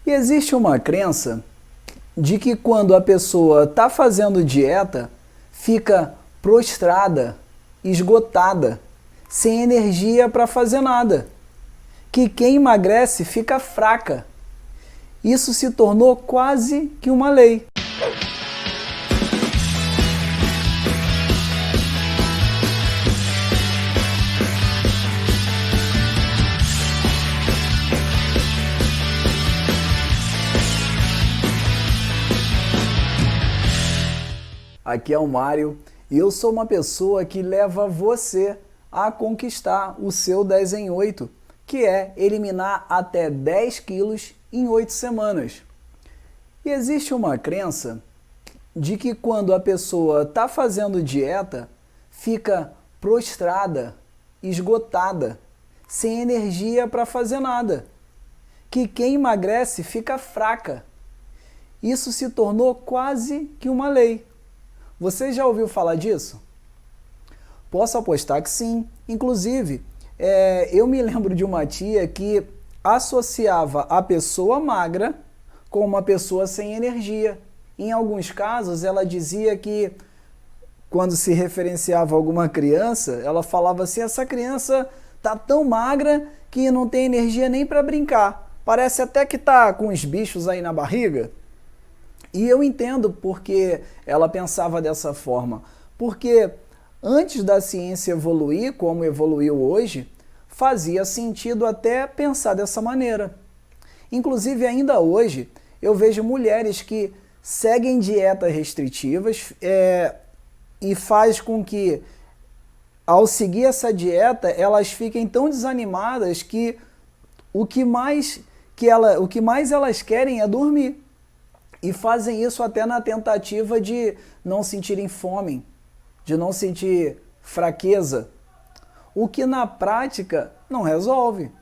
E existe uma crença de que quando a pessoa está fazendo dieta, fica prostrada, esgotada, sem energia para fazer nada. Que quem emagrece fica fraca. Isso se tornou quase que uma lei. Aqui é o Mário e eu sou uma pessoa que leva você a conquistar o seu 10 em 8, que é eliminar até 10 quilos em 8 semanas. E existe uma crença de que quando a pessoa está fazendo dieta, fica prostrada, esgotada, sem energia para fazer nada. Que quem emagrece fica fraca. Isso se tornou quase que uma lei. Você já ouviu falar disso? Posso apostar que sim. Inclusive, eu me lembro de uma tia que associava a pessoa magra com uma pessoa sem energia. Em alguns casos, ela dizia que, quando se referenciava a alguma criança, ela falava assim, essa criança tá tão magra que não tem energia nem para brincar. Parece até que tá com os bichos aí na barriga. E eu entendo porque ela pensava dessa forma. Porque antes da ciência evoluir, como evoluiu hoje, fazia sentido até pensar dessa maneira. Inclusive, ainda hoje, eu vejo mulheres que seguem dietas restritivas e faz com que, ao seguir essa dieta, elas fiquem tão desanimadas que o que mais elas querem é dormir. E fazem isso até na tentativa de não sentirem fome, de não sentir fraqueza, o que na prática não resolve.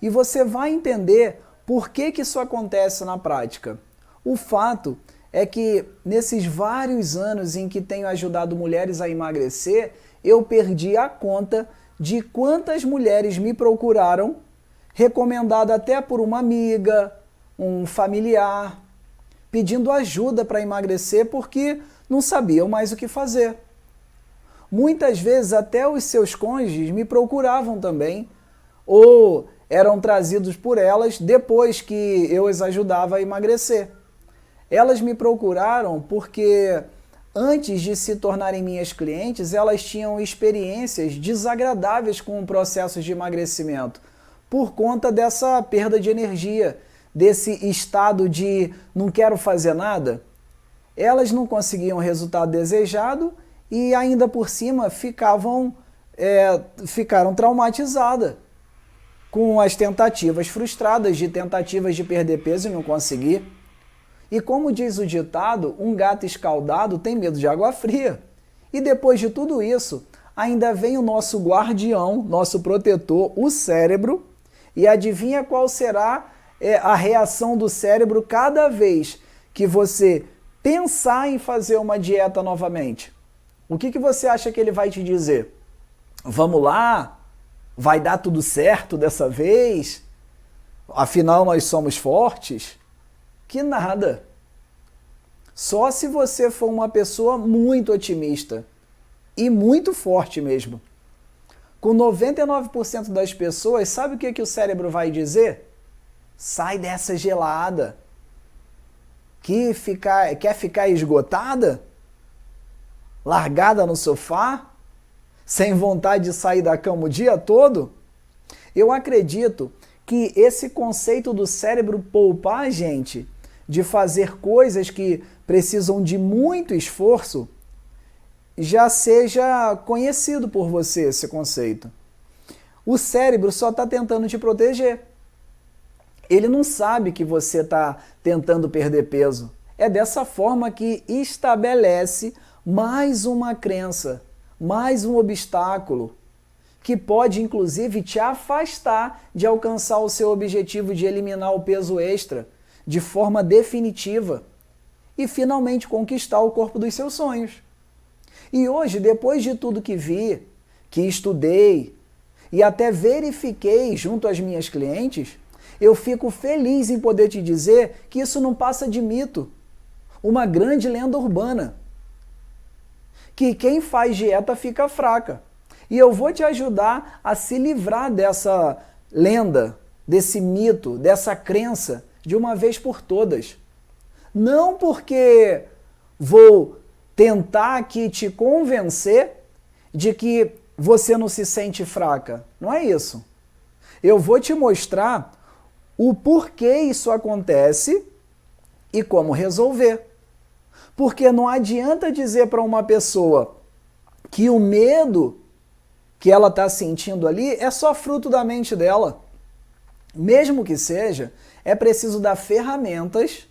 E você vai entender por que isso acontece na prática. O fato é que nesses vários anos em que tenho ajudado mulheres a emagrecer, eu perdi a conta de quantas mulheres me procuraram, recomendada até por uma amiga, um familiar, pedindo ajuda para emagrecer porque não sabiam mais o que fazer. Muitas vezes até os seus cônjuges me procuravam também, ou eram trazidos por elas depois que eu as ajudava a emagrecer. Elas me procuraram porque antes de se tornarem minhas clientes, elas tinham experiências desagradáveis com o processo de emagrecimento, por conta dessa perda de energia, desse estado de não quero fazer nada. Elas não conseguiam o resultado desejado e ainda por cima ficaram traumatizadas com as tentativas frustradas de tentativas de perder peso e não conseguir. E como diz o ditado, um gato escaldado tem medo de água fria. E depois de tudo isso, ainda vem o nosso guardião, nosso protetor, o cérebro, e adivinha qual será a reação do cérebro cada vez que você pensar em fazer uma dieta novamente? O que você acha que ele vai te dizer? Vamos lá? Vai dar tudo certo dessa vez? Afinal, nós somos fortes? Que nada. Só se você for uma pessoa muito otimista e muito forte mesmo. Com 99% das pessoas, sabe o que o cérebro vai dizer? Sai dessa gelada. Quer ficar esgotada? Largada no sofá? Sem vontade de sair da cama o dia todo? Eu acredito que esse conceito do cérebro poupar a gente de fazer coisas que precisam de muito esforço já seja conhecido por você, esse conceito. O cérebro só está tentando te proteger. Ele não sabe que você está tentando perder peso. É dessa forma que estabelece mais uma crença, mais um obstáculo, que pode inclusive te afastar de alcançar o seu objetivo de eliminar o peso extra de forma definitiva e finalmente conquistar o corpo dos seus sonhos. E hoje, depois de tudo que vi, que estudei e até verifiquei junto às minhas clientes, eu fico feliz em poder te dizer que isso não passa de mito, uma grande lenda urbana, que quem faz dieta fica fraca. E eu vou te ajudar a se livrar dessa lenda, desse mito, dessa crença, de uma vez por todas. Não porque vou tentar aqui te convencer de que você não se sente fraca. Não é isso. Eu vou te mostrar o porquê isso acontece e como resolver. Porque não adianta dizer para uma pessoa que o medo que ela está sentindo ali é só fruto da mente dela. Mesmo que seja, é preciso dar ferramentas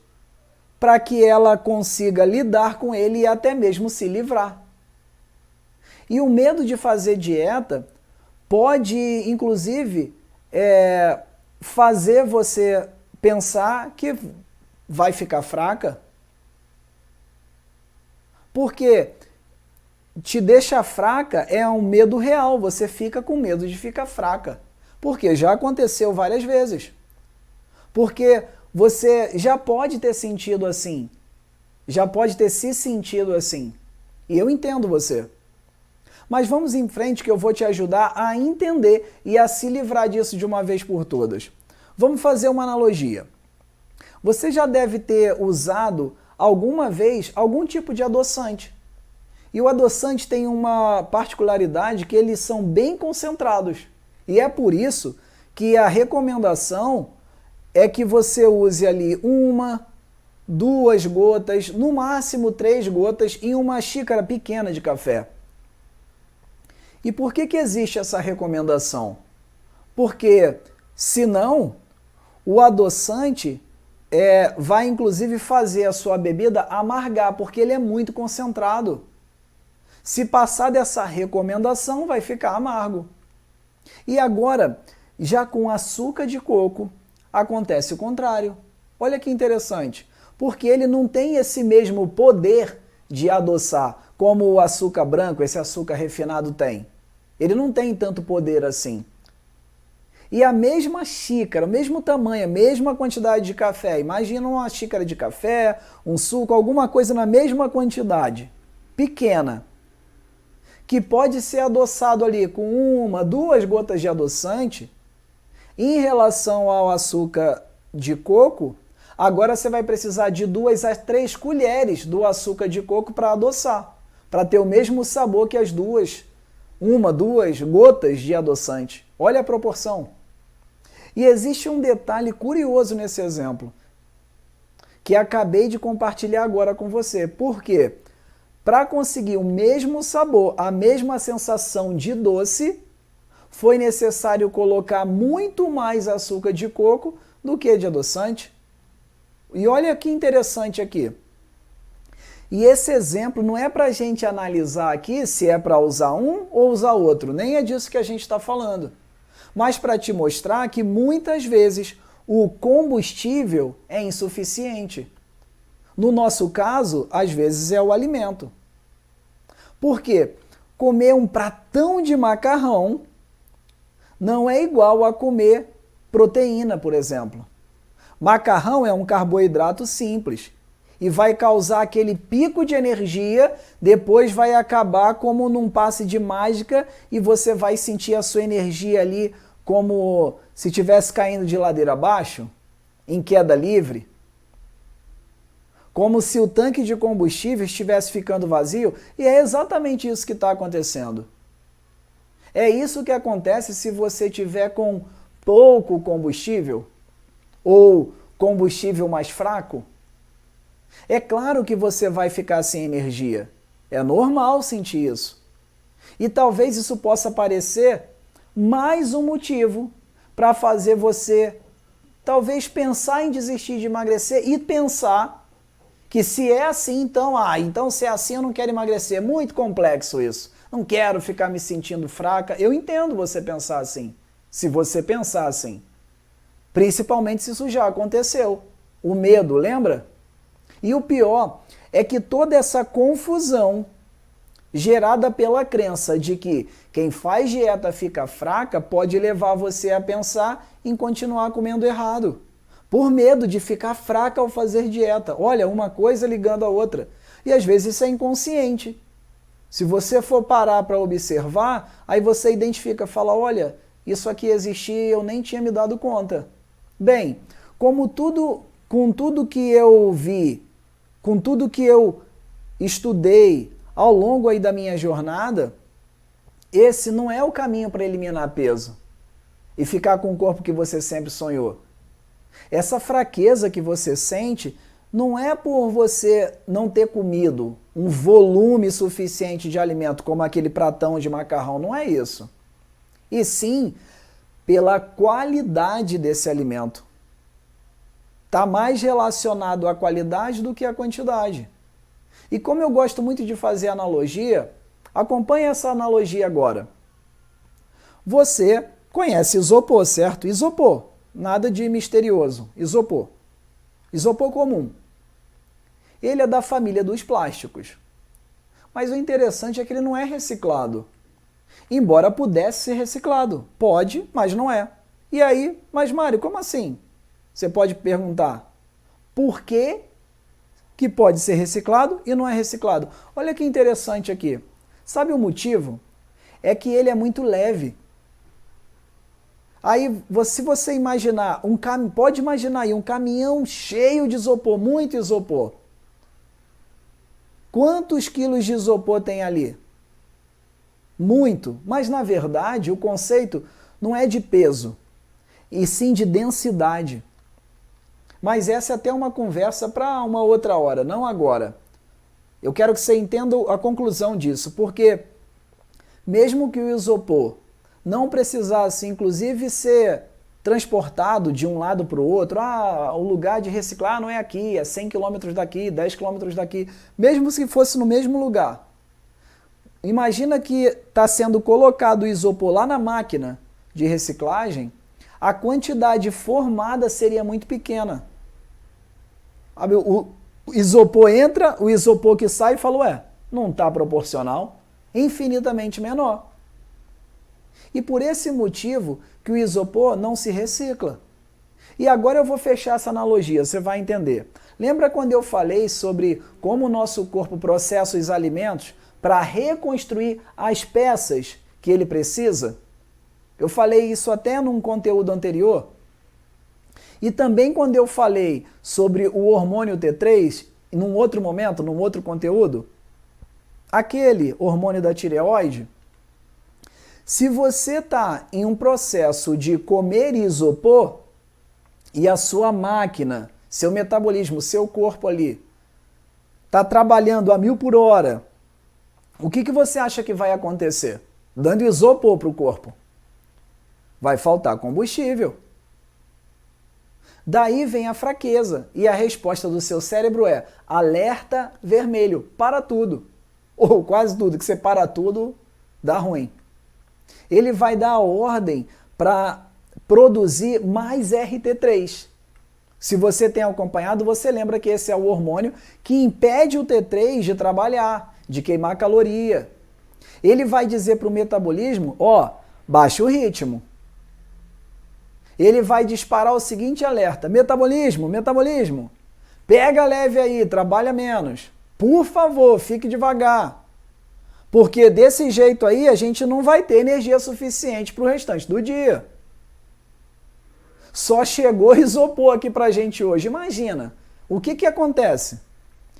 para que ela consiga lidar com ele e até mesmo se livrar. E o medo de fazer dieta pode, inclusive, fazer você pensar que vai ficar fraca. Porque te deixa fraca é um medo real, você fica com medo de ficar fraca. Porque já aconteceu várias vezes. Porque você já pode ter sentido assim, já pode ter se sentido assim. E eu entendo você. Mas vamos em frente que eu vou te ajudar a entender e a se livrar disso de uma vez por todas. Vamos fazer uma analogia. Você já deve ter usado alguma vez algum tipo de adoçante. E o adoçante tem uma particularidade que eles são bem concentrados. E é por isso que a recomendação é que você use ali 1, 2 gotas, no máximo 3 gotas em uma xícara pequena de café. E por que existe essa recomendação? Porque, senão, o adoçante vai inclusive fazer a sua bebida amargar, porque ele é muito concentrado. Se passar dessa recomendação, vai ficar amargo. E agora, já com açúcar de coco, acontece o contrário. Olha que interessante, porque ele não tem esse mesmo poder de adoçar, como o açúcar branco, esse açúcar refinado tem. Ele não tem tanto poder assim. E a mesma xícara, o mesmo tamanho, a mesma quantidade de café, imagina uma xícara de café, um suco, alguma coisa na mesma quantidade, pequena, que pode ser adoçado ali com 1, 2 gotas de adoçante, em relação ao açúcar de coco, agora você vai precisar de 2 a 3 colheres do açúcar de coco para adoçar, para ter o mesmo sabor que as 1, 2 gotas de adoçante. Olha a proporção. E existe um detalhe curioso nesse exemplo, que acabei de compartilhar agora com você. Por quê? Para conseguir o mesmo sabor, a mesma sensação de doce, foi necessário colocar muito mais açúcar de coco do que de adoçante. E olha que interessante aqui. E esse exemplo não é para a gente analisar aqui se é para usar um ou usar outro, nem é disso que a gente está falando. Mas para te mostrar que muitas vezes o combustível é insuficiente. No nosso caso, às vezes é o alimento. Por quê? Comer um pratão de macarrão não é igual a comer proteína, por exemplo. Macarrão é um carboidrato simples e vai causar aquele pico de energia, depois vai acabar como num passe de mágica e você vai sentir a sua energia ali como se estivesse caindo de ladeira abaixo, em queda livre. Como se o tanque de combustível estivesse ficando vazio, e é exatamente isso que está acontecendo. É isso que acontece se você tiver com pouco combustível ou combustível mais fraco. É claro que você vai ficar sem energia. É normal sentir isso. E talvez isso possa parecer mais um motivo para fazer você talvez pensar em desistir de emagrecer e pensar que se é assim, então se é assim eu não quero emagrecer. É muito complexo isso. Não quero ficar me sentindo fraca. Eu entendo você pensar assim, se você pensar assim. Principalmente se isso já aconteceu. O medo, lembra? E o pior é que toda essa confusão gerada pela crença de que quem faz dieta fica fraca pode levar você a pensar em continuar comendo errado, por medo de ficar fraca ao fazer dieta. Olha, uma coisa ligando a outra. E às vezes isso é inconsciente. Se você for parar para observar, aí você identifica, fala, olha, isso aqui existia e eu nem tinha me dado conta. Bem, com tudo que eu vi, com tudo que eu estudei ao longo aí da minha jornada, esse não é o caminho para eliminar peso e ficar com o corpo que você sempre sonhou. Essa fraqueza que você sente não é por você não ter comido um volume suficiente de alimento, como aquele pratão de macarrão, não é isso. E sim pela qualidade desse alimento. Está mais relacionado à qualidade do que à quantidade. E como eu gosto muito de fazer analogia, acompanhe essa analogia agora. Você conhece isopor, certo? Isopor, nada de misterioso. Isopor. Isopor comum. Ele é da família dos plásticos. Mas o interessante é que ele não é reciclado. Embora pudesse ser reciclado. Pode, mas não é. E aí, mas Mário, como assim? Você pode perguntar, por que pode ser reciclado e não é reciclado? Olha que interessante aqui. Sabe o motivo? É que ele é muito leve. Aí, se você imaginar, pode imaginar aí um caminhão cheio de isopor, muito isopor. Quantos quilos de isopor tem ali? Muito. Mas, na verdade, o conceito não é de peso, e sim de densidade. Mas essa é até uma conversa para uma outra hora, não agora. Eu quero que você entenda a conclusão disso, porque mesmo que o isopor não precisasse, inclusive, ser transportado de um lado para o outro, o lugar de reciclar não é aqui, é 100 km daqui, 10 km daqui, mesmo se fosse no mesmo lugar. Imagina que está sendo colocado o isopor lá na máquina de reciclagem, a quantidade formada seria muito pequena. O isopor entra, o isopor que sai e fala, não está proporcional, infinitamente menor. E por esse motivo que o isopor não se recicla. E agora eu vou fechar essa analogia, você vai entender. Lembra quando eu falei sobre como o nosso corpo processa os alimentos para reconstruir as peças que ele precisa? Eu falei isso até num conteúdo anterior. E também quando eu falei sobre o hormônio T3, num outro momento, num outro conteúdo, aquele hormônio da tireoide, se você está em um processo de comer isopor e a sua máquina, seu metabolismo, seu corpo ali, está trabalhando a 1000 por hora, o que você acha que vai acontecer? Dando isopor para o corpo. Vai faltar combustível. Daí vem a fraqueza e a resposta do seu cérebro é alerta vermelho, para tudo. Ou quase tudo, que você para tudo, dá ruim. Ele vai dar a ordem para produzir mais RT3. Se você tem acompanhado, você lembra que esse é o hormônio que impede o T3 de trabalhar, de queimar caloria. Ele vai dizer para o metabolismo, baixa o ritmo. Ele vai disparar o seguinte alerta, metabolismo, pega leve aí, trabalha menos. Por favor, fique devagar. Porque desse jeito aí a gente não vai ter energia suficiente para o restante do dia. Só chegou isopor aqui para a gente hoje. Imagina, o que acontece?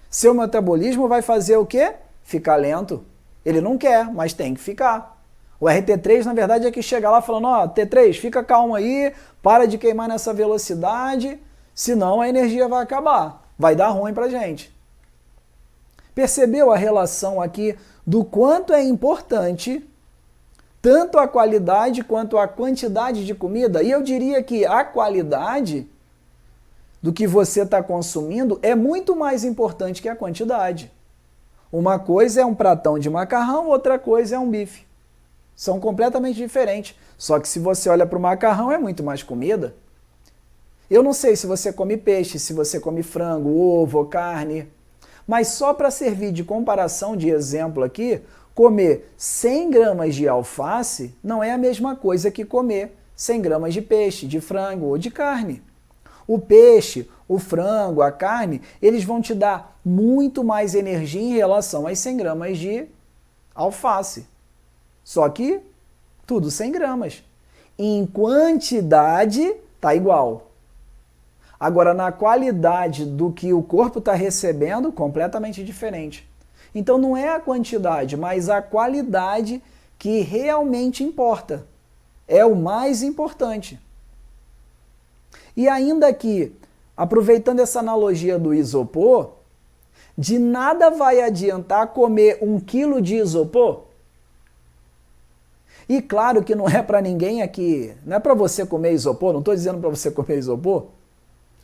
Seu metabolismo vai fazer o quê? Ficar lento. Ele não quer, mas tem que ficar. O RT3, na verdade, é que chega lá falando, T3, fica calmo aí, para de queimar nessa velocidade, senão a energia vai acabar, vai dar ruim pra gente. Percebeu a relação aqui do quanto é importante tanto a qualidade quanto a quantidade de comida? E eu diria que a qualidade do que você está consumindo é muito mais importante que a quantidade. Uma coisa é um pratão de macarrão, outra coisa é um bife. São completamente diferentes. Só que se você olha para o macarrão, é muito mais comida. Eu não sei se você come peixe, se você come frango, ovo, carne. Mas só para servir de comparação, de exemplo aqui, comer 100 gramas de alface não é a mesma coisa que comer 100 gramas de peixe, de frango ou de carne. O peixe, o frango, a carne, eles vão te dar muito mais energia em relação às 100 gramas de alface. Só que tudo 100 gramas. Em quantidade, tá igual. Agora, na qualidade do que o corpo está recebendo, completamente diferente. Então, não é a quantidade, mas a qualidade que realmente importa. É o mais importante. E ainda que, aproveitando essa analogia do isopor, de nada vai adiantar comer 1 quilo de isopor. E claro que não é para ninguém aqui, não é para você comer isopor, não estou dizendo para você comer isopor.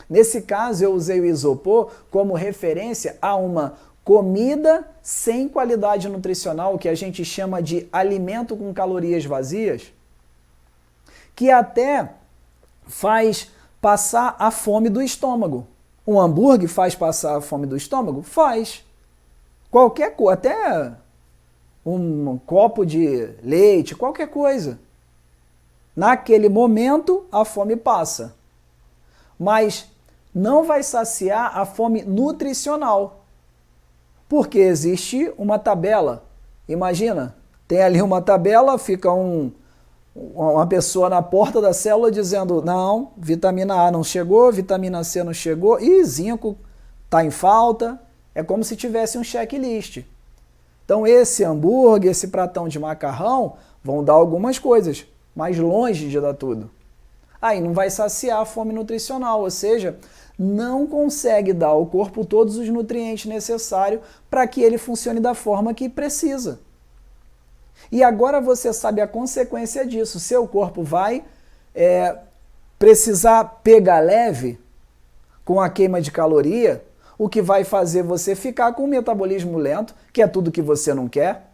Nesse caso, eu usei o isopor como referência a uma comida sem qualidade nutricional, que a gente chama de alimento com calorias vazias, que até faz passar a fome do estômago. Um hambúrguer faz passar a fome do estômago? Faz. Qualquer coisa, até um copo de leite, qualquer coisa. Naquele momento, a fome passa. Mas não vai saciar a fome nutricional. Porque existe uma tabela. Imagina, tem ali uma tabela, fica uma pessoa na porta da célula dizendo, não, vitamina A não chegou, vitamina C não chegou, e zinco está em falta. É como se tivesse um checklist. Então esse hambúrguer, esse pratão de macarrão, vão dar algumas coisas, mas longe de dar tudo. Aí não vai saciar a fome nutricional, ou seja, não consegue dar ao corpo todos os nutrientes necessários para que ele funcione da forma que precisa. E agora você sabe a consequência disso. Seu corpo vai precisar pegar leve com a queima de caloria, o que vai fazer você ficar com o metabolismo lento, que é tudo que você não quer.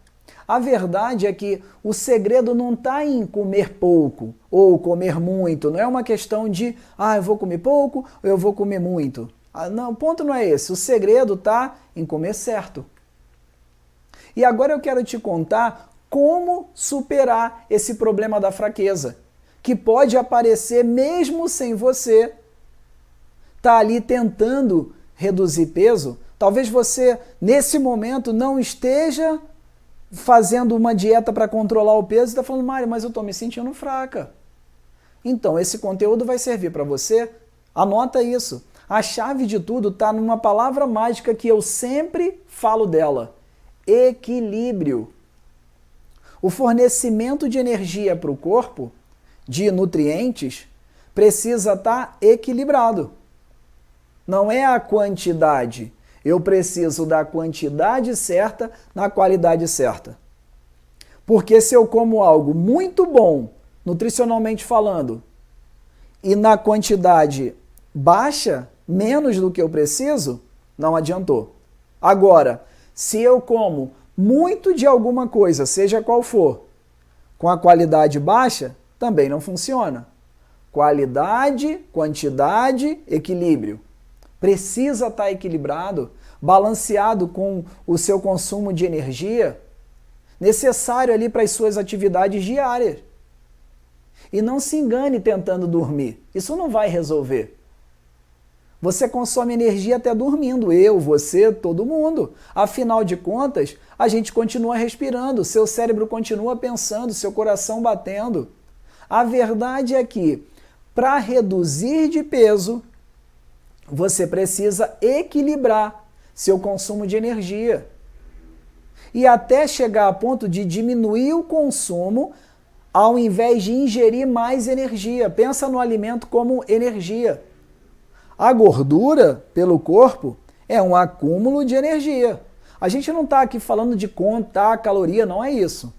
A verdade é que o segredo não está em comer pouco ou comer muito. Não é uma questão de, eu vou comer pouco ou eu vou comer muito. Não, o ponto não é esse. O segredo está em comer certo. E agora eu quero te contar como superar esse problema da fraqueza, que pode aparecer mesmo sem você estar ali tentando reduzir peso. Talvez você, nesse momento, não esteja fazendo uma dieta para controlar o peso e está falando, Mário, mas eu estou me sentindo fraca. Então, esse conteúdo vai servir para você. Anota isso. A chave de tudo está numa palavra mágica que eu sempre falo dela. Equilíbrio. O fornecimento de energia para o corpo, de nutrientes, precisa estar equilibrado. Não é a quantidade. Eu preciso da quantidade certa na qualidade certa. Porque se eu como algo muito bom, nutricionalmente falando, e na quantidade baixa, menos do que eu preciso, não adiantou. Agora, se eu como muito de alguma coisa, seja qual for, com a qualidade baixa, também não funciona. Qualidade, quantidade, equilíbrio. Precisa estar equilibrado, balanceado com o seu consumo de energia, necessário ali para as suas atividades diárias. E não se engane tentando dormir. Isso não vai resolver. Você consome energia até dormindo. Eu, você, todo mundo. Afinal de contas, a gente continua respirando, seu cérebro continua pensando, seu coração batendo. A verdade é que, para reduzir de peso, você precisa equilibrar seu consumo de energia. E até chegar a ponto de diminuir o consumo ao invés de ingerir mais energia. Pensa no alimento como energia. A gordura, pelo corpo, é um acúmulo de energia. A gente não está aqui falando de contar a caloria, não é isso.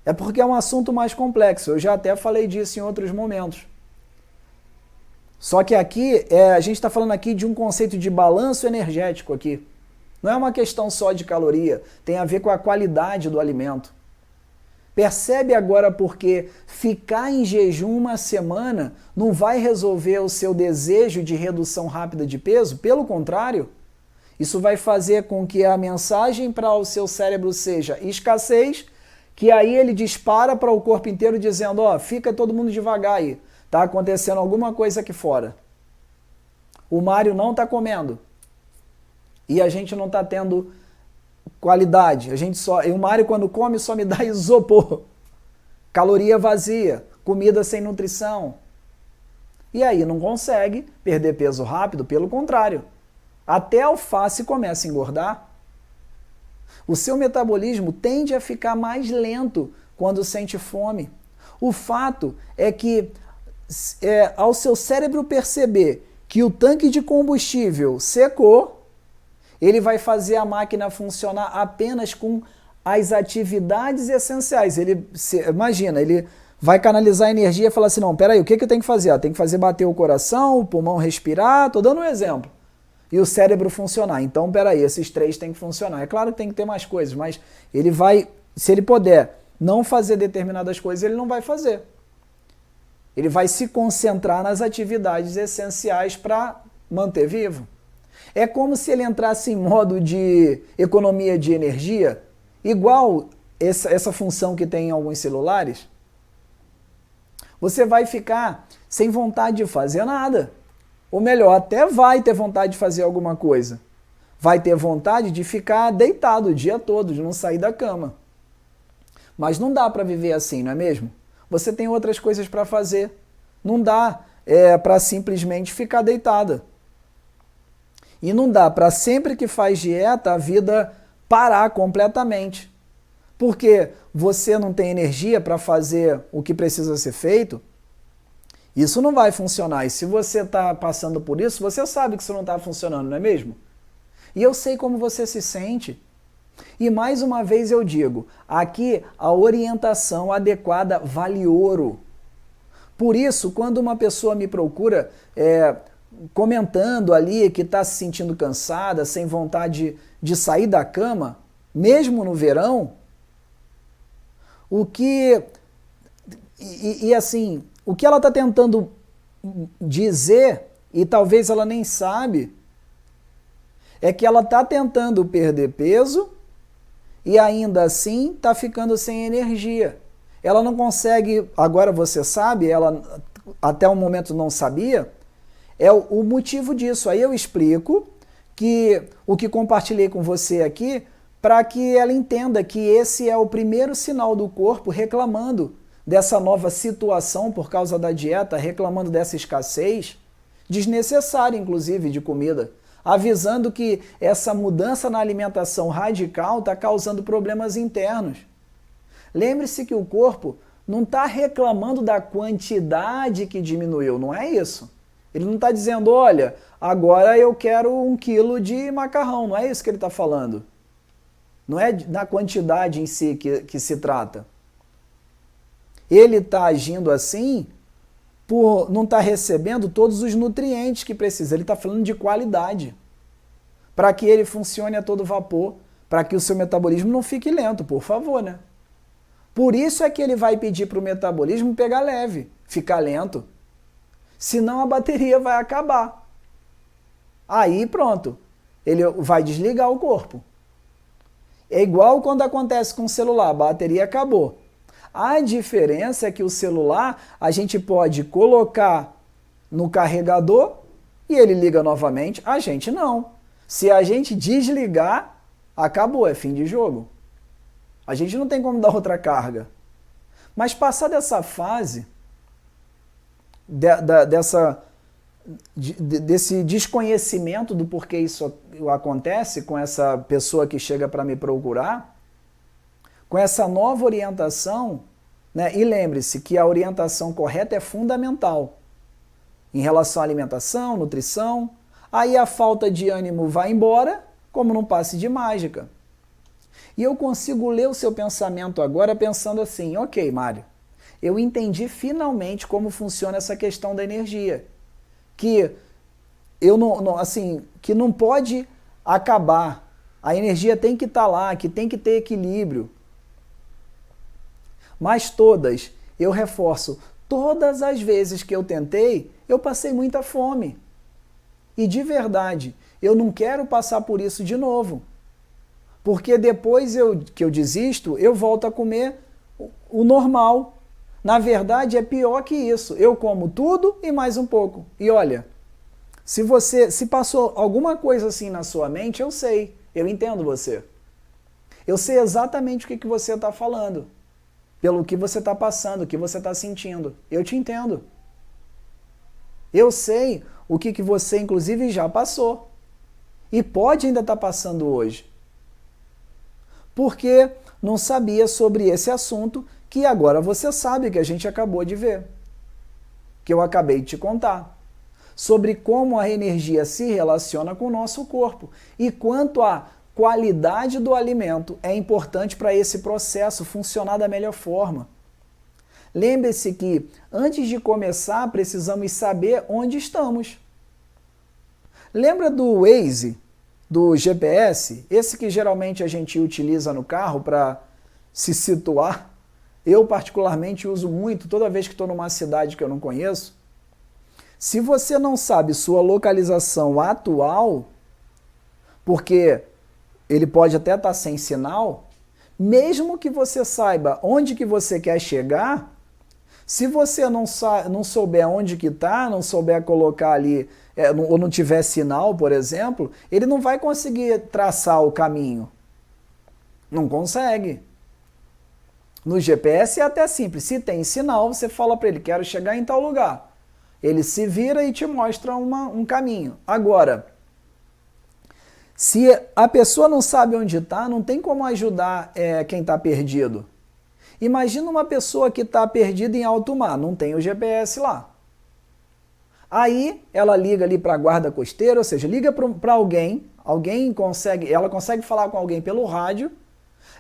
É porque é um assunto mais complexo. Eu já até falei disso em outros momentos. Só que aqui, a gente está falando aqui de um conceito de balanço energético aqui. Não é uma questão só de caloria, tem a ver com a qualidade do alimento. Percebe agora porque ficar em jejum uma semana não vai resolver o seu desejo de redução rápida de peso? Pelo contrário, Isso vai fazer com que a mensagem para o seu cérebro seja escassez, que aí ele dispara para o corpo inteiro dizendo, ó, fica todo mundo devagar aí, tá acontecendo alguma coisa aqui fora. O Mário não está comendo. E a gente não está tendo qualidade. O Mário quando come só me dá isopor. Caloria vazia, comida sem nutrição. E aí não consegue perder peso rápido, pelo contrário. Até a alface começa a engordar. O seu metabolismo tende a ficar mais lento quando sente fome. O fato é que ao seu cérebro perceber que o tanque de combustível secou, ele vai fazer a máquina funcionar apenas com as atividades essenciais. Imagina, ele vai canalizar a energia e falar assim, não, peraí, o que eu tenho que fazer? Tem que fazer bater o coração, o pulmão respirar, tô dando um exemplo. E o cérebro funcionar. Então, peraí, esses 3 têm que funcionar. É claro que tem que ter mais coisas, mas ele vai, se ele puder não fazer determinadas coisas, ele não vai fazer. Ele vai se concentrar nas atividades essenciais para manter vivo. É como se ele entrasse em modo de economia de energia, igual essa função que tem em alguns celulares. Você vai ficar sem vontade de fazer nada. Ou melhor, até vai ter vontade de fazer alguma coisa. Vai ter vontade de ficar deitado o dia todo, de não sair da cama. Mas não dá para viver assim, não é mesmo? Você tem outras coisas para fazer. Não dá para simplesmente ficar deitada. E não dá para sempre que faz dieta a vida parar completamente. Porque você não tem energia para fazer o que precisa ser feito, isso não vai funcionar. E se você está passando por isso, você sabe que isso não está funcionando, não é mesmo? E eu sei como você se sente. E mais uma vez eu digo, aqui a orientação adequada vale ouro. Por isso, quando uma pessoa me procura comentando ali que está se sentindo cansada, sem vontade de sair da cama, mesmo no verão, o que ela está tentando dizer, e talvez ela nem sabe, é que ela está tentando perder peso e ainda assim está ficando sem energia. Ela não consegue, agora você sabe, ela até o momento não sabia, é o motivo disso. Aí eu explico que o que compartilhei com você aqui, para que ela entenda que esse é o primeiro sinal do corpo reclamando dessa nova situação por causa da dieta, reclamando dessa escassez, desnecessária inclusive de comida, avisando que essa mudança na alimentação radical está causando problemas internos. Lembre-se que o corpo não está reclamando da quantidade que diminuiu, não é isso. Ele não está dizendo, olha, agora eu quero 1 quilo de macarrão, não é isso que ele está falando. Não é na quantidade em si que se trata. Ele está agindo assim por não estar recebendo todos os nutrientes que precisa. Ele está falando de qualidade. Para que ele funcione a todo vapor, para que o seu metabolismo não fique lento, por favor, né? Por isso é que ele vai pedir para o metabolismo pegar leve, ficar lento. Senão a bateria vai acabar. Aí pronto, ele vai desligar o corpo. É igual quando acontece com o celular, a bateria acabou. A diferença é que o celular a gente pode colocar no carregador e ele liga novamente, a gente não. Se a gente desligar, acabou, é fim de jogo. A gente não tem como dar outra carga. Mas passar dessa fase, desse desconhecimento do porquê isso acontece com essa pessoa que chega para me procurar, com essa nova orientação, né? E lembre-se que a orientação correta é fundamental em relação à alimentação, nutrição. Aí a falta de ânimo vai embora, como num passe de mágica. E eu consigo ler o seu pensamento agora pensando assim, ok, Mário, eu entendi finalmente como funciona essa questão da energia. Que que não pode acabar. A energia tem que estar lá, que tem que ter equilíbrio. Mas eu reforço, todas as vezes que eu tentei, eu passei muita fome. E de verdade, eu não quero passar por isso de novo. Porque depois que eu desisto, eu volto a comer o normal. Na verdade, é pior que isso. Eu como tudo e mais um pouco. E olha, se passou alguma coisa assim na sua mente, eu sei, eu entendo você. Eu sei exatamente o que você está falando, pelo que você está passando, o que você está sentindo. Eu te entendo. Eu sei o que você, inclusive, já passou. E pode ainda estar passando hoje. Porque não sabia sobre esse assunto que agora você sabe, que a gente acabou de ver. Que eu acabei de te contar. Sobre como a energia se relaciona com o nosso corpo. E quanto a qualidade do alimento é importante para esse processo funcionar da melhor forma. Lembre-se que, antes de começar, precisamos saber onde estamos. Lembra do Waze, do GPS? Esse que geralmente a gente utiliza no carro para se situar. Eu, particularmente, uso muito toda vez que estou numa cidade que eu não conheço. Se você não sabe sua localização atual, porque ele pode até estar sem sinal, mesmo que você saiba onde que você quer chegar, se você não souber onde que está, não souber colocar ali, ou não tiver sinal, por exemplo, ele não vai conseguir traçar o caminho. Não consegue. No GPS é até simples. Se tem sinal, você fala para ele, quero chegar em tal lugar. Ele se vira e te mostra um caminho. Agora, se a pessoa não sabe onde está, não tem como ajudar quem está perdido. Imagina uma pessoa que está perdida em alto mar, não tem o GPS lá. Aí ela liga ali para a guarda costeira, ou seja, liga para alguém, ela consegue falar com alguém pelo rádio,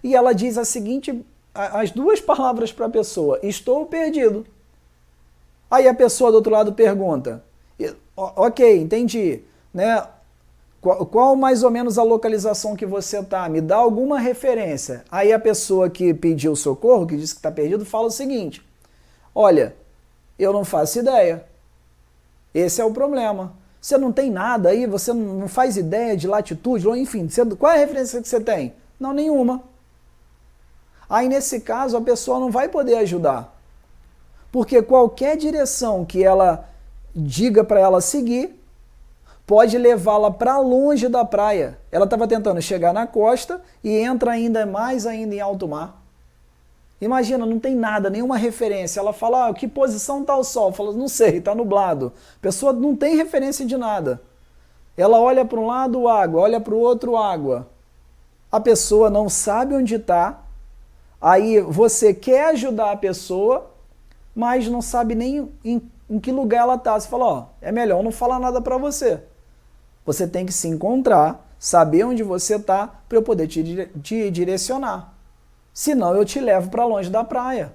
e ela diz as duas palavras para a pessoa, estou perdido. Aí a pessoa do outro lado pergunta, ok, entendi, né? Qual mais ou menos a localização que você está? Me dá alguma referência. Aí a pessoa que pediu socorro, que disse que está perdido, fala o seguinte, olha, eu não faço ideia. Esse é o problema. Você não tem nada aí, você não faz ideia de latitude, ou enfim, qual é a referência que você tem? Não, nenhuma. Aí nesse caso a pessoa não vai poder ajudar. Porque qualquer direção que ela diga para ela seguir, pode levá-la para longe da praia. Ela estava tentando chegar na costa e entra mais ainda em alto mar. Imagina, não tem nada, nenhuma referência. Ela fala, que posição está o sol? Fala, não sei, está nublado. A pessoa não tem referência de nada. Ela olha para um lado, água, olha para o outro, água. A pessoa não sabe onde está, aí você quer ajudar a pessoa, mas não sabe nem em que lugar ela está. Você fala, é melhor não falar nada para você. Você tem que se encontrar, saber onde você está, para eu poder te direcionar. Senão eu te levo para longe da praia.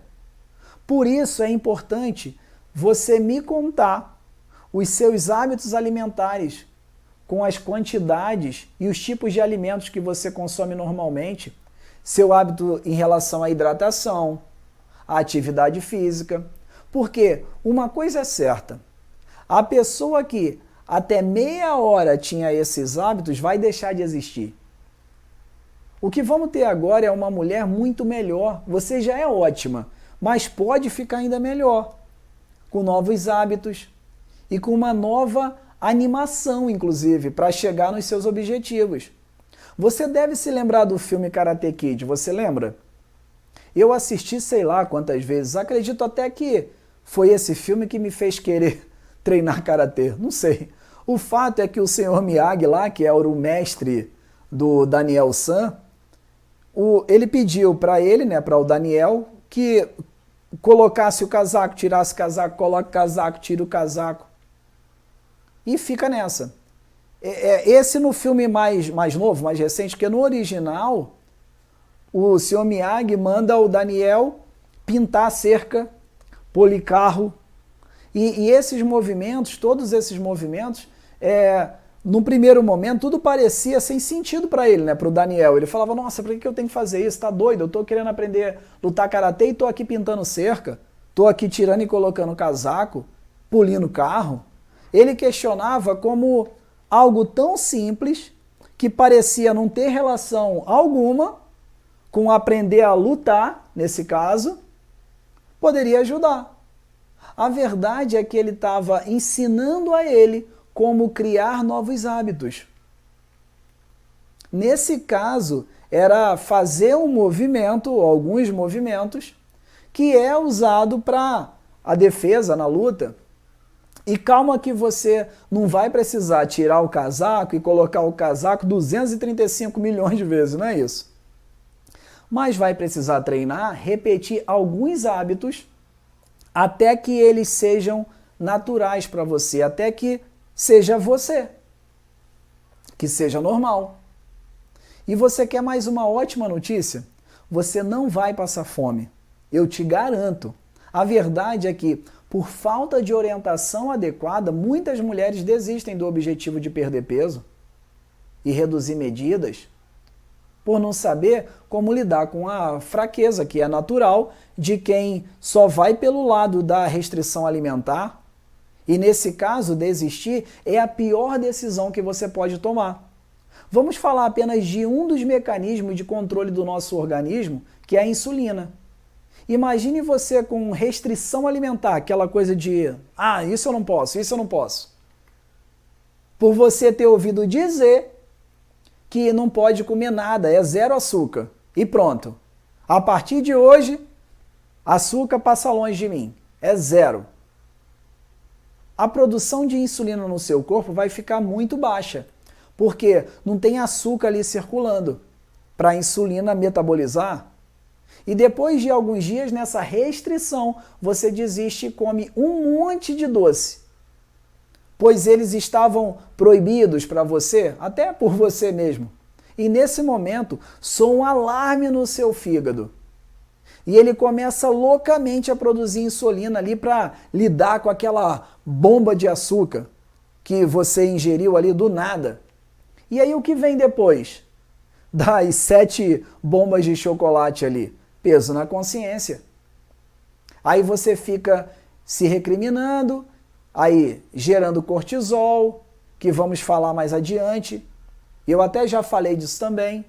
Por isso é importante você me contar os seus hábitos alimentares, com as quantidades e os tipos de alimentos que você consome normalmente, seu hábito em relação à hidratação, à atividade física. Porque uma coisa é certa, a pessoa que até meia hora tinha esses hábitos, vai deixar de existir. O que vamos ter agora é uma mulher muito melhor. Você já é ótima, mas pode ficar ainda melhor. Com novos hábitos e com uma nova animação, inclusive, para chegar nos seus objetivos. Você deve se lembrar do filme Karate Kid, você lembra? Eu assisti sei lá quantas vezes, acredito até que foi esse filme que me fez querer treinar karatê, não sei. O fato é que o senhor Miyagi lá, que era o mestre do Daniel San, ele pediu para ele, né, para o Daniel, que colocasse o casaco, tirasse o casaco, coloque o casaco, tira o casaco. E fica nessa. Esse no filme mais novo, mais recente, porque no original, o senhor Miyagi manda o Daniel pintar a cerca, polir carro. E esses movimentos, todos esses movimentos, no primeiro momento, tudo parecia sem sentido para ele, né, para o Daniel. Ele falava, nossa, por que eu tenho que fazer isso? Tá doido? Eu tô querendo aprender a lutar karatê e tô aqui pintando cerca, tô aqui tirando e colocando casaco, polindo carro. Ele questionava como algo tão simples que parecia não ter relação alguma com aprender a lutar, nesse caso, poderia ajudar. A verdade é que ele estava ensinando a ele como criar novos hábitos. Nesse caso, era fazer um movimento, alguns movimentos, que é usado para a defesa na luta. E calma que você não vai precisar tirar o casaco e colocar o casaco 235 milhões de vezes, não é isso? Mas vai precisar treinar, repetir alguns hábitos até que eles sejam naturais para você, até que seja você, que seja normal. E você quer mais uma ótima notícia? Você não vai passar fome, eu te garanto. A verdade é que, por falta de orientação adequada, muitas mulheres desistem do objetivo de perder peso e reduzir medidas, por não saber como lidar com a fraqueza, que é natural, de quem só vai pelo lado da restrição alimentar. E nesse caso, desistir é a pior decisão que você pode tomar. Vamos falar apenas de um dos mecanismos de controle do nosso organismo, que é a insulina. Imagine você com restrição alimentar, aquela coisa de, isso eu não posso, isso eu não posso. Por você ter ouvido dizer que não pode comer nada, é zero açúcar. E pronto. A partir de hoje, açúcar passa longe de mim. É zero. A produção de insulina no seu corpo vai ficar muito baixa, porque não tem açúcar ali circulando para a insulina metabolizar. E depois de alguns dias nessa restrição, você desiste e come um monte de doce, pois eles estavam proibidos para você, até por você mesmo. E nesse momento, soa um alarme no seu fígado. E ele começa loucamente a produzir insulina ali para lidar com aquela bomba de açúcar que você ingeriu ali do nada. E aí o que vem depois das 7 bombas de chocolate ali? Peso na consciência. Aí você fica se recriminando, aí gerando cortisol, que vamos falar mais adiante. Eu até já falei disso também.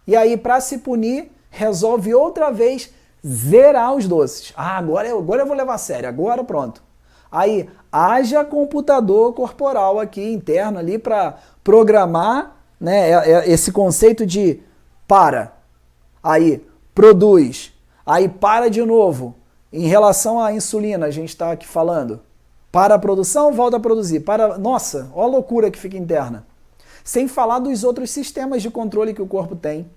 E aí, para se punir, resolve outra vez zerar os doces. Agora eu vou levar a sério, agora pronto. Aí, haja computador corporal aqui, interno ali, para programar, né, esse conceito de para. Aí, produz. Aí, para de novo. Em relação à insulina, a gente está aqui falando. Para a produção, volta a produzir. Nossa, olha a loucura que fica interna. Sem falar dos outros sistemas de controle que o corpo tem.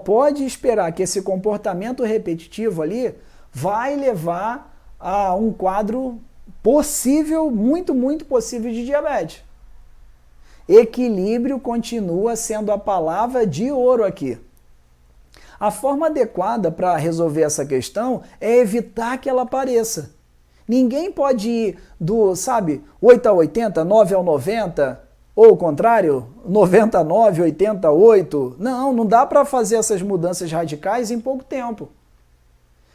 Pode esperar que esse comportamento repetitivo ali vai levar a um quadro possível, muito, muito possível de diabetes. Equilíbrio continua sendo a palavra de ouro aqui. A forma adequada para resolver essa questão é evitar que ela apareça. Ninguém pode ir do, 8 a 80, 9 ao 90, ou o contrário, 99, 88. Não dá para fazer essas mudanças radicais em pouco tempo.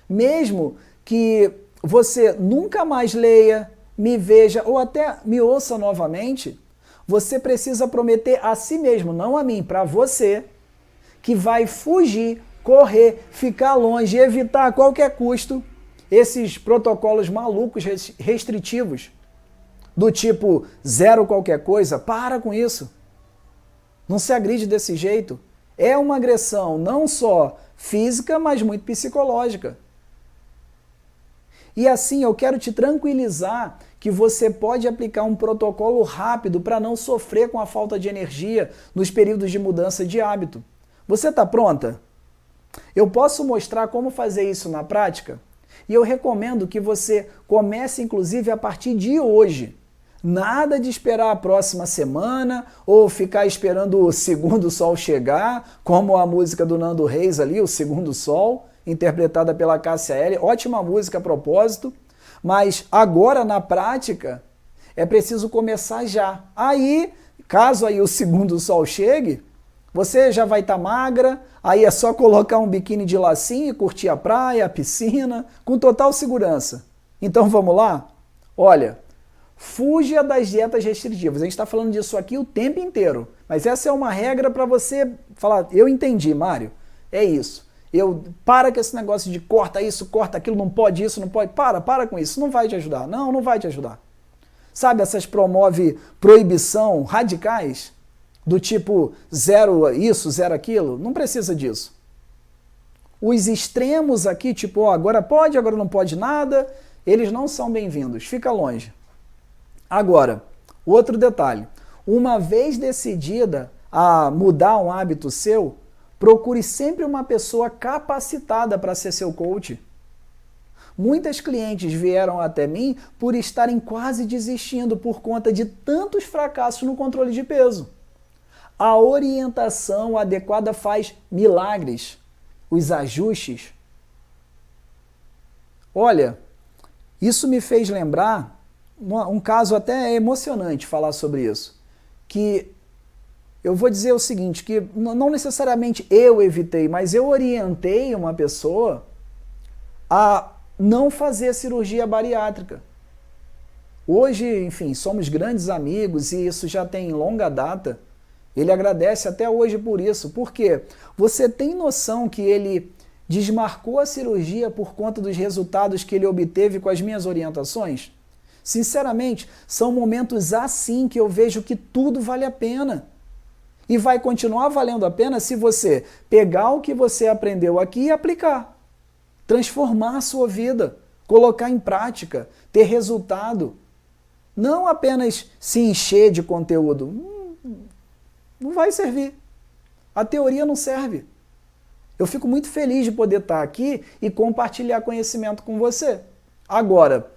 Mesmo que você nunca mais leia, me veja ou até me ouça novamente, você precisa prometer a si mesmo, não a mim, para você, que vai fugir, correr, ficar longe, evitar a qualquer custo esses protocolos malucos restritivos, do tipo zero qualquer coisa. Para com isso. Não se agride desse jeito. É uma agressão não só física, mas muito psicológica. E assim eu quero te tranquilizar que você pode aplicar um protocolo rápido para não sofrer com a falta de energia nos períodos de mudança de hábito. Você está pronta? Eu posso mostrar como fazer isso na prática? E eu recomendo que você comece, inclusive, a partir de hoje. Nada de esperar a próxima semana ou ficar esperando o segundo sol chegar, como a música do Nando Reis ali, O Segundo Sol, interpretada pela Cássia Eller. Ótima música a propósito, mas agora na prática é preciso começar já. Aí, caso aí o segundo sol chegue, você já vai estar magra, aí é só colocar um biquíni de lacinho e curtir a praia, a piscina, com total segurança. Então vamos lá? Olha, Fuja das dietas restritivas. A gente está falando disso aqui o tempo inteiro. Mas essa é uma regra para você falar, eu entendi, Mário, é isso. Para com esse negócio de corta isso, corta aquilo, não pode isso, não pode. Para com isso, não vai te ajudar. Não vai te ajudar. Sabe, essas proibição radicais, do tipo zero isso, zero aquilo, não precisa disso. Os extremos aqui, tipo, ó, agora pode, agora não pode nada, eles não são bem-vindos, fica longe. Agora, outro detalhe, uma vez decidida a mudar um hábito seu, procure sempre uma pessoa capacitada para ser seu coach. Muitas clientes vieram até mim por estarem quase desistindo por conta de tantos fracassos no controle de peso. A orientação adequada faz milagres. Os ajustes. Olha, isso me fez lembrar um caso até emocionante falar sobre isso. Que eu vou dizer o seguinte, que não necessariamente eu evitei, mas eu orientei uma pessoa a não fazer cirurgia bariátrica. Hoje, enfim, somos grandes amigos e isso já tem longa data. Ele agradece até hoje por isso. Por quê? Você tem noção que ele desmarcou a cirurgia por conta dos resultados que ele obteve com as minhas orientações? Sinceramente, são momentos assim que eu vejo que tudo vale a pena. E vai continuar valendo a pena se você pegar o que você aprendeu aqui e aplicar. Transformar a sua vida, colocar em prática, ter resultado. Não apenas se encher de conteúdo. Não vai servir. A teoria não serve. Eu fico muito feliz de poder estar aqui e compartilhar conhecimento com você. Agora,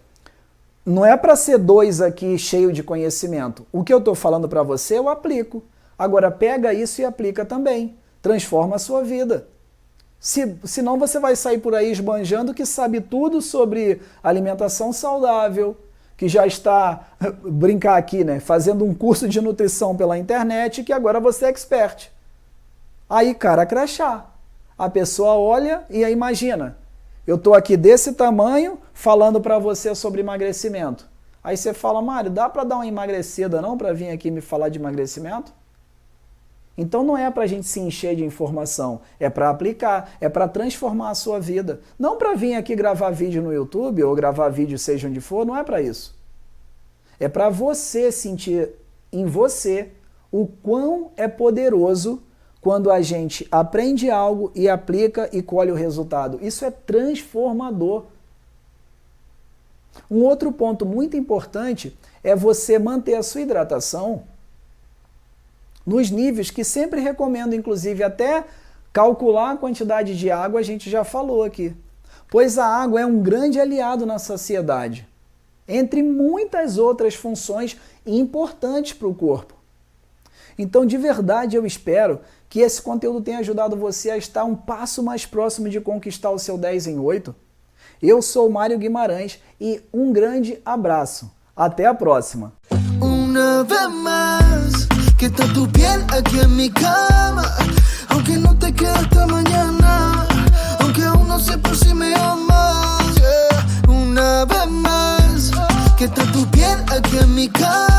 não é para ser dois aqui cheio de conhecimento. O que eu estou falando para você, eu aplico. Agora, pega isso e aplica também. Transforma a sua vida. Senão você vai sair por aí esbanjando que sabe tudo sobre alimentação saudável, que já está, brincar aqui, né, fazendo um curso de nutrição pela internet, que agora você é expert. Aí, cara, crachá. A pessoa olha e aí imagina, eu estou aqui desse tamanho falando para você sobre emagrecimento. Aí você fala, Mário, dá para dar uma emagrecida não para vir aqui me falar de emagrecimento? Então não é para a gente se encher de informação, é para aplicar, é para transformar a sua vida. Não para vir aqui gravar vídeo no YouTube ou gravar vídeo seja onde for, não é para isso. É para você sentir em você o quão é poderoso quando a gente aprende algo e aplica e colhe o resultado. Isso é transformador. Um outro ponto muito importante é você manter a sua hidratação nos níveis que sempre recomendo, inclusive até calcular a quantidade de água, a gente já falou aqui. Pois a água é um grande aliado na saciedade, entre muitas outras funções importantes para o corpo. Então, de verdade, eu espero que esse conteúdo tenha ajudado você a estar um passo mais próximo de conquistar o seu 10 em 8. Eu sou o Mário Guimarães e um grande abraço. Até a próxima! Una vez más, que está tu piel aquí en mi cama, aunque no te quede hasta mañana, aunque aún no sé por si me amas, yeah. Una vez más, que está tu piel aquí en mi cama.